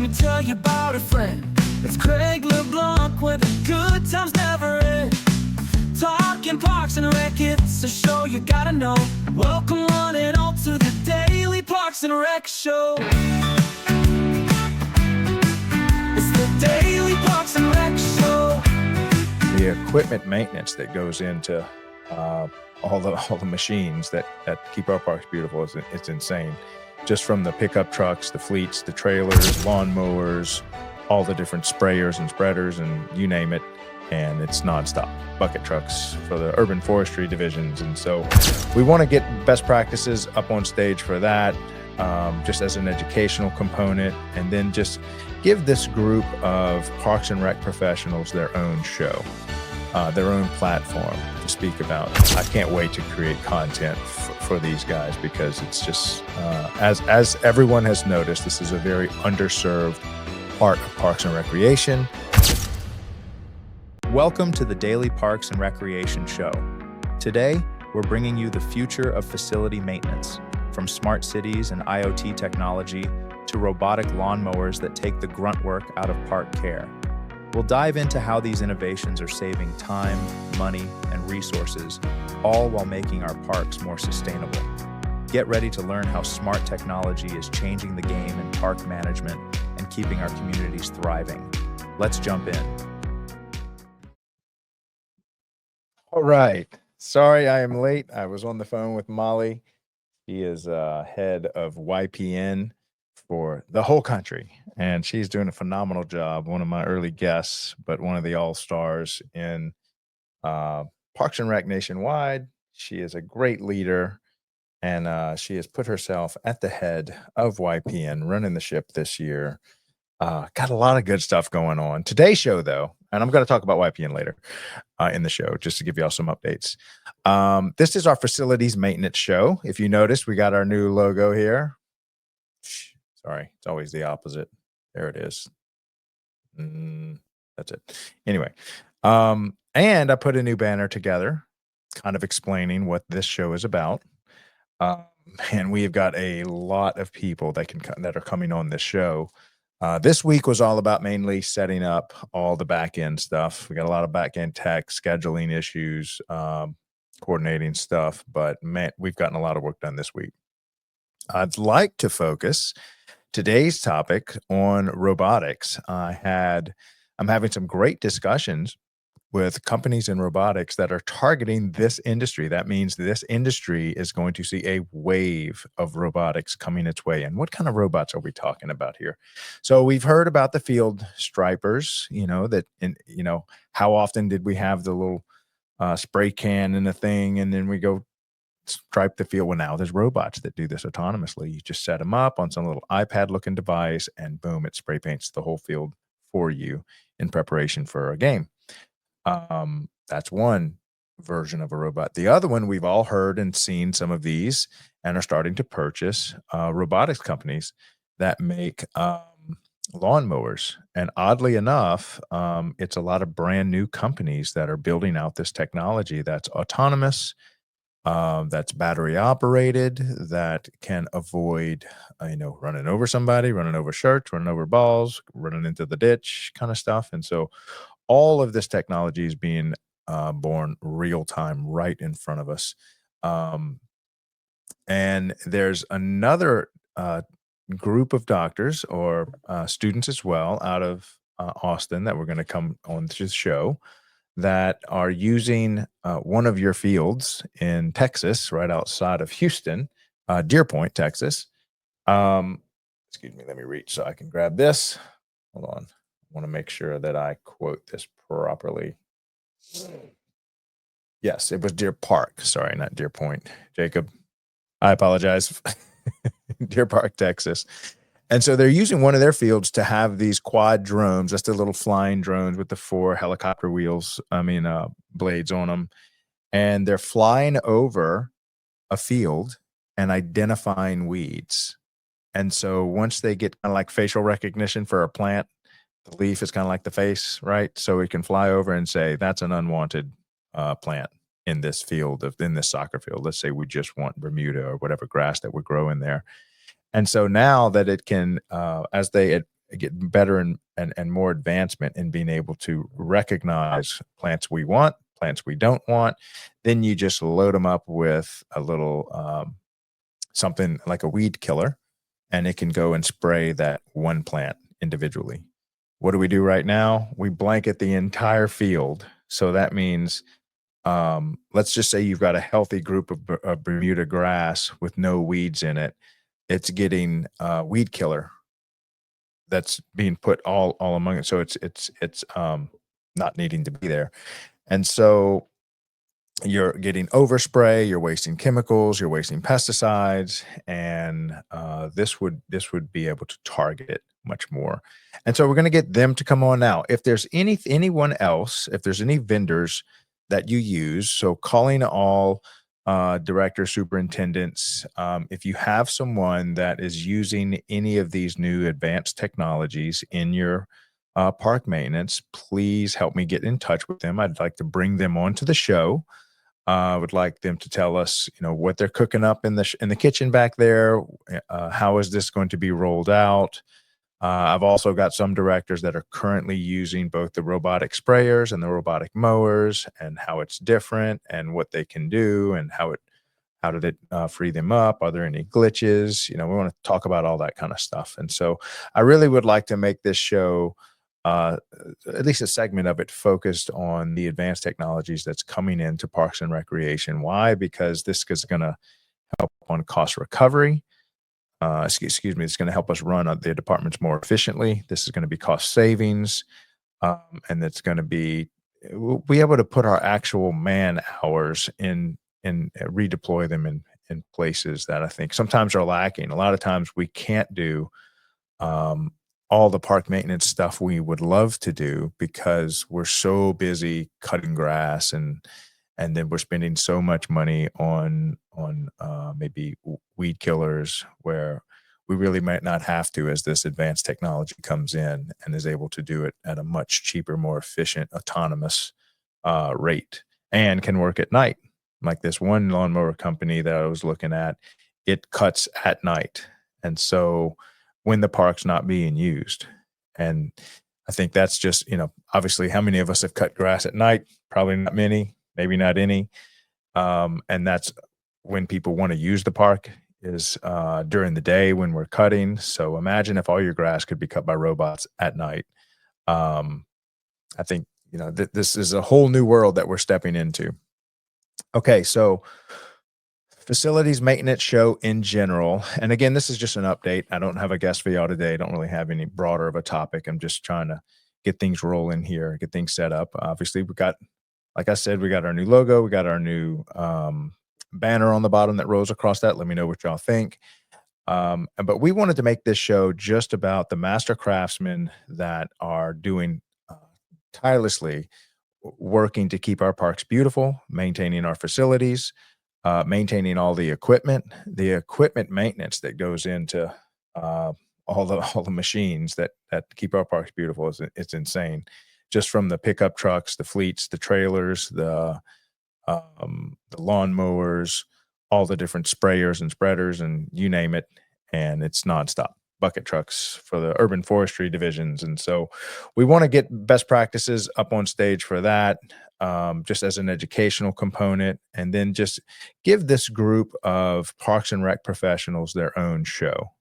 me tell you about a friend. It's Craig LeBlanc where the good times never end. Talking Parks and Rec, it's a show you gotta know. Welcome one and all to the Daily Parks and Rec Show. It's the Daily Parks and Rec Show. The equipment maintenance that goes into all the machines that keep our parks beautiful it's insane. Just from the pickup trucks, the fleets, the trailers, lawn mowers, all the different sprayers and spreaders, and you name it, and it's nonstop. Bucket trucks for the urban forestry divisions. And so we want to get best practices up on stage for that, just as an educational component, and then just give this group of Parks and Rec professionals their own show, their own platform to speak about. I can't wait to create content for these guys, because it's just, as everyone has noticed, this is a very underserved part of Parks and Recreation. Welcome to the Daily Parks and Recreation Show. Today, we're bringing you the future of facility maintenance, from smart cities and IoT technology to robotic lawnmowers that take the grunt work out of park care. We'll dive into how these innovations are saving time, money, and resources, all while making our parks more sustainable. Get ready to learn how smart technology is changing the game in park management and keeping our communities thriving. Let's jump in. All right. Sorry I am late. I was on the phone with Molly. She is head of YPN for the whole country, and she's doing a phenomenal job. One of my early guests, but one of the all-stars in Parks and Rec nationwide. She is a great leader, and she has put herself at the head of YPN, running the ship this year. Got a lot of good stuff going on. Today's show, though, and I'm going to talk about YPN later in the show, just to give y'all some updates. This is our facilities maintenance show. If you notice, we got our new logo here. Sorry, it's always the opposite. There it is. That's it. Anyway, and I put a new banner together, kind of explaining what this show is about. And we've got a lot of people that are coming on this show. This week was all about mainly setting up all the back end stuff. We got a lot of back end tech, scheduling issues, coordinating stuff, but man, we've gotten a lot of work done this week. I'd like to focus today's topic on robotics. I'm having some great discussions with companies in robotics that are targeting this industry. That means this industry is going to see a wave of robotics coming its way. And what kind of robots are we talking about here? So we've heard about the field stripers, how often did we have the little spray can in a thing, and then we go stripe the field? Well, now there's robots that do this autonomously. You just set them up on some little iPad looking device, and boom, it spray paints the whole field for you in preparation for a game. That's one version of a robot. The other one, we've all heard and seen some of these and are starting to purchase robotics companies that make lawnmowers. And oddly enough, it's a lot of brand new companies that are building out this technology that's autonomous, that's battery operated, that can avoid, running over somebody, running over shirts, running over balls, running into the ditch kind of stuff. And so all of this technology is being born real time right in front of us. And there's another group of doctors or students as well out of Austin that we're going to come on to the show that are using one of your fields in Texas, right outside of Houston, Deer Point, Texas. Excuse me, let me reach so I can grab this. Hold on. I want to make sure that I quote this properly. Yes, it was Deer Park. Sorry, not Deer Point. Jacob, I apologize. Deer Park, Texas. And so they're using one of their fields to have these quad drones, just the little flying drones with the 4 helicopter blades on them. And they're flying over a field and identifying weeds. And so once they get kind of like facial recognition for a plant, the leaf is kind of like the face, right? So it can fly over and say, that's an unwanted plant in this field, in this soccer field. Let's say we just want Bermuda or whatever grass that we're growing there. And so now that it can, as they get better and more advancement in being able to recognize plants we want, plants we don't want. Then you just load them up with a little something like a weed killer, and it can go and spray that one plant individually. What do we do right now? We blanket the entire field. So that means, let's just say you've got a healthy group of Bermuda grass with no weeds in it. It's getting weed killer that's being put all among it. So it's not needing to be there. And so you're getting overspray, you're wasting chemicals, you're wasting pesticides, and this would be able to target it much more. And so we're going to get them to come on now. If there's anyone else, if there's any vendors that you use, so calling all directors, superintendents, if you have someone that is using any of these new advanced technologies in your park maintenance, please help me get in touch with them. I'd like to bring them onto the show. I would like them to tell us, what they're cooking up in the kitchen back there. How is this going to be rolled out? I've also got some directors that are currently using both the robotic sprayers and the robotic mowers, and how it's different and what they can do, and how did it free them up? Are there any glitches? We want to talk about all that kind of stuff. And so I really would like to make this show, uh, at least a segment of it, focused on the advanced technologies that's coming into Parks and Recreation. Why? Because this is going to help on cost recovery. Excuse me, it's going to help us run the departments more efficiently. This is going to be cost savings, and it's going to we'll be able to put our actual man hours in redeploy them in places that I think sometimes are lacking. A lot of times we can't do um, all the park maintenance stuff we would love to do because we're so busy cutting grass, and then we're spending so much money on maybe weed killers, where we really might not have to, as this advanced technology comes in and is able to do it at a much cheaper, more efficient, autonomous rate, and can work at night. Like this one lawnmower company that I was looking at, it cuts at night. And so when the park's not being used, and I think that's just, obviously, how many of us have cut grass at night? Probably not many, maybe not any. And that's when people want to use the park, is during the day when we're cutting. So imagine if all your grass could be cut by robots at night. Um, I think, this is a whole new world that we're stepping into. Okay, so facilities maintenance show in general. And again, this is just an update. I don't have a guest for y'all today. I don't really have any broader of a topic. I'm just trying to get things rolling here, get things set up. Obviously, like I said, we got our new logo, we got our new banner on the bottom that rolls across that. Let me know what y'all think. But we wanted to make this show just about the master craftsmen that are doing tirelessly working to keep our parks beautiful, maintaining our facilities, maintaining all the equipment maintenance that goes into all the machines that keep our parks beautiful. It's insane. Just from the pickup trucks, the fleets, the trailers, the lawnmowers, all the different sprayers and spreaders, and you name it, and it's nonstop. Bucket trucks for the urban forestry divisions. And so we want to get best practices up on stage for that, just as an educational component, and then just give this group of Parks and Rec professionals their own show,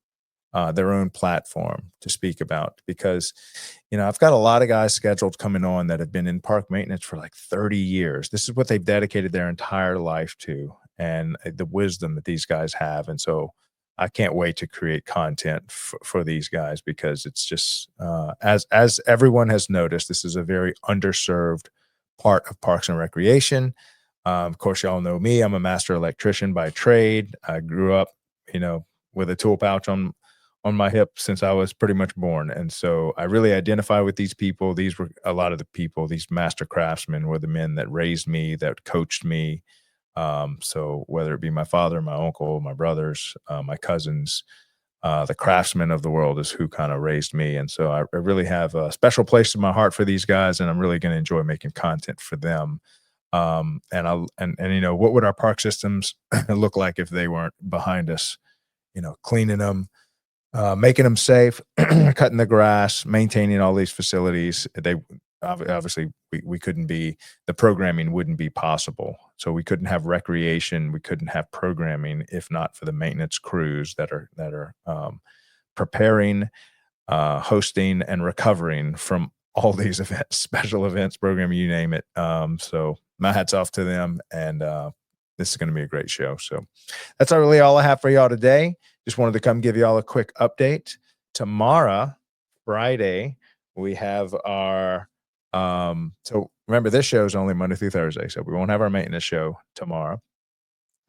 their own platform to speak about. Because, I've got a lot of guys scheduled coming on that have been in park maintenance for like 30 years. This is what they've dedicated their entire life to, and the wisdom that these guys have. And so I can't wait to create content for these guys, because it's just, as everyone has noticed, this is a very underserved part of Parks and Recreation. Of course, y'all know me. I'm a master electrician by trade. I grew up, with a tool pouch on my hip since I was pretty much born. And so I really identify with these people. These were a lot of the people, these master craftsmen were the men that raised me, that coached me. So whether it be my father, my uncle, my brothers, my cousins, the craftsmen of the world is who kind of raised me. And so I really have a special place in my heart for these guys, and I'm really going to enjoy making content for them. And what would our park systems look like if they weren't behind us, cleaning them, making them safe, cutting the grass, maintaining all these facilities. They obviously we couldn't be, the programming wouldn't be possible. So we couldn't have recreation, we couldn't have programming if not for the maintenance crews that are preparing, hosting, and recovering from all these events, special events, programming, you name it. So my hat's off to them, and this is going to be a great show. So that's really all I have for y'all today. Just wanted to come give y'all a quick update. Tomorrow, Friday, we have our so remember, this show is only Monday through Thursday, so we won't have our maintenance show tomorrow,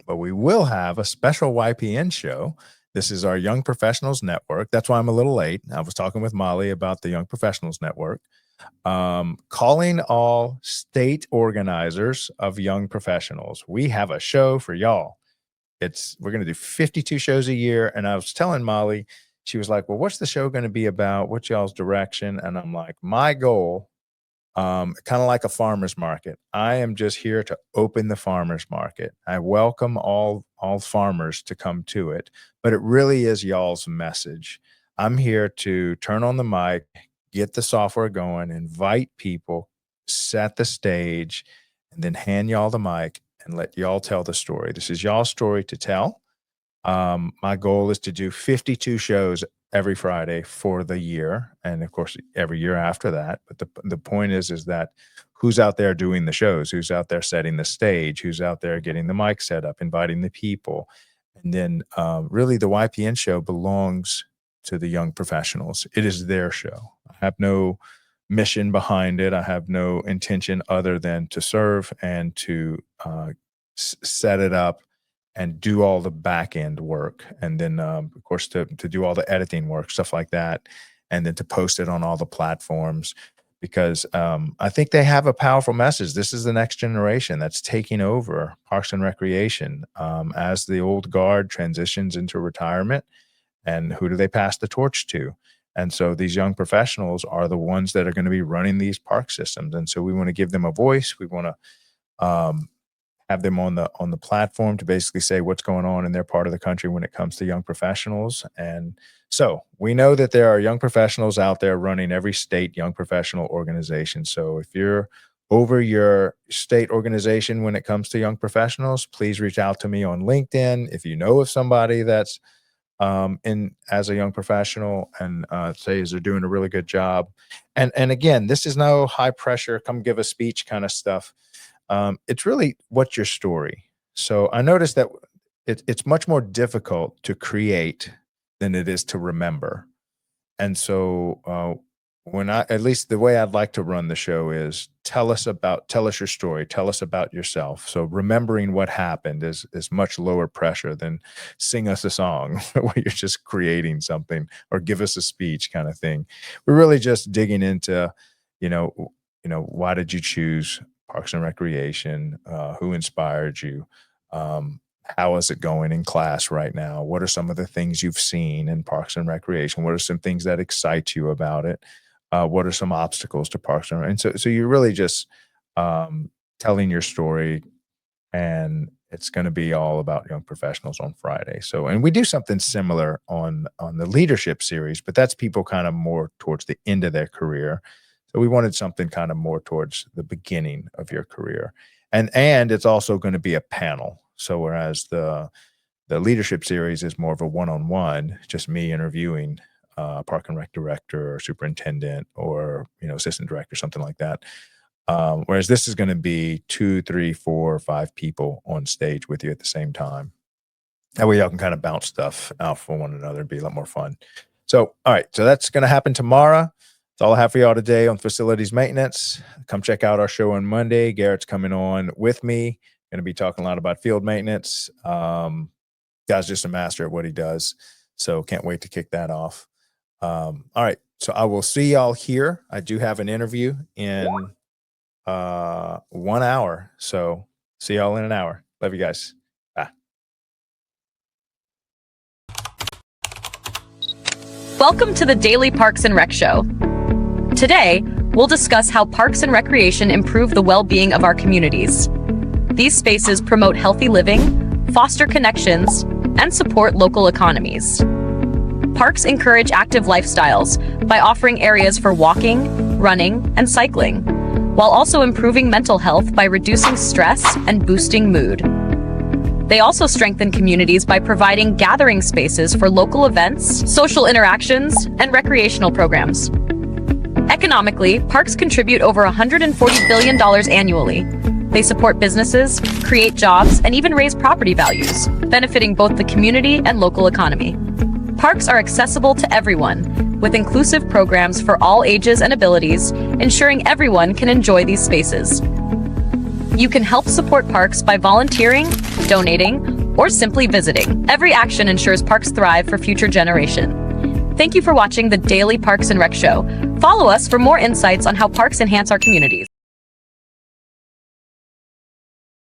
but we will have a special YPN show. This is our Young Professionals Network. That's why I'm a little late. I was talking with Molly about the Young Professionals Network, calling all state organizers of young professionals. We have a show for y'all. We're going to do 52 shows a year. And I was telling Molly, she was like, well, what's the show going to be about? What's y'all's direction? And I'm like, my goal, kind of like a farmer's market. I am just here to open the farmer's market. I welcome all farmers to come to it, but it really is y'all's message. I'm here to turn on the mic, get the software going, invite people, set the stage, and then hand y'all the mic and let y'all tell the story. This is y'all's story to tell. My goal is to do 52 shows every Friday for the year, and of course every year after that. But the point is that who's out there doing the shows, who's out there setting the stage, who's out there getting the mic set up, inviting the people. And then really the YPN show belongs to the young professionals. It is their show. I have no mission behind it. I have no intention other than to serve and to set it up and do all the back end work. And then, of course, to do all the editing work, stuff like that. And then to post it on all the platforms, because I think they have a powerful message. This is the next generation that's taking over Parks and Recreation as the old guard transitions into retirement. And who do they pass the torch to? And so these young professionals are the ones that are going to be running these park systems. And so we want to give them a voice. We want to have them on the platform to basically say what's going on in their part of the country when it comes to young professionals. And so we know that there are young professionals out there running every state young professional organization. So if you're over your state organization when it comes to young professionals, please reach out to me on LinkedIn. If you know of somebody that's in as a young professional and says they're doing a really good job. And again, this is no high pressure, come give a speech kind of stuff. It's really, what's your story? So I noticed that it's much more difficult to create than it is to remember. And so at least the way I'd like to run the show is tell us your story, tell us about yourself. So remembering what happened is much lower pressure than sing us a song where you're just creating something or give us a speech kind of thing. We're really just digging into, why did you choose Parks and Recreation? Who inspired you? How is it going in class right now? What are some of the things you've seen in Parks and Recreation? What are some things that excite you about it? What are some obstacles to Parks and Recreation? And so you're really just telling your story, and it's going to be all about young professionals on Friday. So, and we do something similar on the leadership series, but that's people kind of more towards the end of their career. So we wanted something kind of more towards the beginning of your career. And it's also going to be a panel. So whereas the leadership series is more of a one-on-one, just me interviewing Park and Rec director or superintendent or, assistant director, something like that. Whereas this is going to be 2, 3, 4, 5 people on stage with you at the same time. That way y'all can kind of bounce stuff out for one another and be a lot more fun. So, all right. So that's going to happen tomorrow. That's all I have for y'all today on facilities maintenance. Come check out our show on Monday. Garrett's coming on with me. Going to be talking a lot about field maintenance. Guy's just a master at what he does. So can't wait to kick that off. All right. So I will see y'all here. I do have an interview in 1 hour. So see y'all in an hour. Love you guys. Bye. Welcome to the Daily Parks and Rec Show. Today, we'll discuss how Parks and Recreation improve the well-being of our communities. These spaces promote healthy living, foster connections, and support local economies. parks encourage active lifestyles by offering areas for walking, running, and cycling, while also improving mental health by reducing stress and boosting mood. They also strengthen communities by providing gathering spaces for local events, social interactions, and recreational programs. Economically, parks contribute over $140 billion annually. They support businesses, create jobs, and even raise property values, benefiting both the community and local economy. Parks are accessible to everyone, with inclusive programs for all ages and abilities, ensuring everyone can enjoy these spaces. You can help support parks by volunteering, donating, or simply visiting. Every action ensures parks thrive for future generations. Thank you for watching the Daily Parks and Rec Show. Follow us for more insights on how parks enhance our communities.